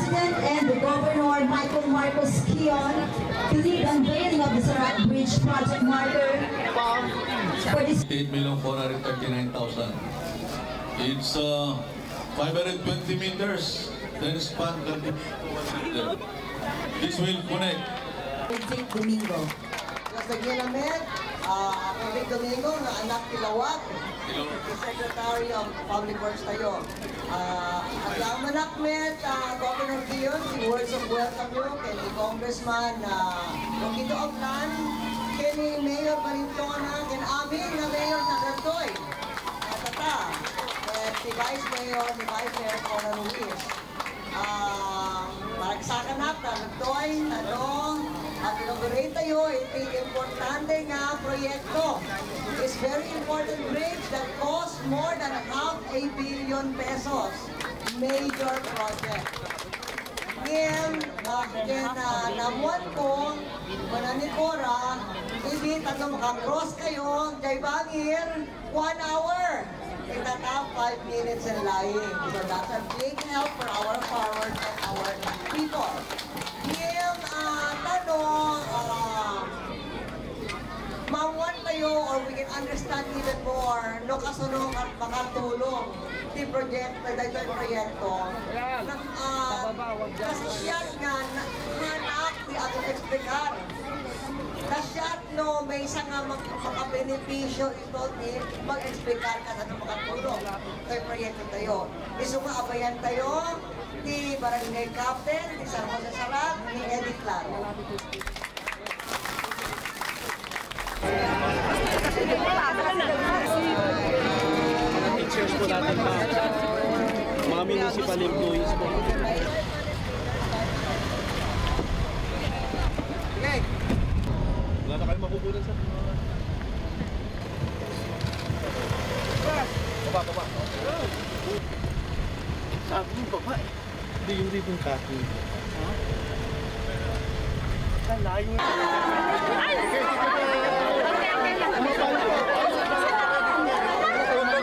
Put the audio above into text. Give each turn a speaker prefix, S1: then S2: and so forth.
S1: President and the Governor Michael Marcos Kion to lead unveiling of the Sarat Bridge project marker for this
S2: 8,439,000. It's 520 meters. Then span 30 meters. This will connect.
S1: Vic Domingo.
S3: Sa Ginamit, ako Vic Domingo na anak Tilawat, Secretary of Public Works tayo. At ang manakmet, Governor Kion, words of welcome nyo, kay Congressman Roquito Oglan, kay Mayor Balintona, kay amin na Mayor Nagartoy, Tata, at si Vice Mayor Cora Ruiz. Maragsakan natin, Nagartoy, at inaugurate tayo, ito importante nga proyekto. It's very important bridge that costs more than ₱500 million pesos. Major project. Ngayon, namuan ko, ni Cora, hindi tayo makakross kayo, kay Bangir, 1 hour. Itatap 5 minutes in lying. So that's a big help for our farmers and our people. Ngayon, tanong, mamuan kayo or we can understand even more no kasunong at makatulong di proyekto, dahil proyekto. Kasyat nga, hanak di ato explicar. Kasyat no, may isa nga makabenepisyo ito di mag-explicar ka sa makatulong kay proyekto tayo. Iso nga abayan tayo di Barangay Captain, di San Jose Sarat, ni Eddie Claro.
S4: Pictures po natin mga municipal employees po. Wala na kayo mapupunan sa baba. Sabi yung baba eh. Hindi yung ribbon cutting. Ha? Ang layo.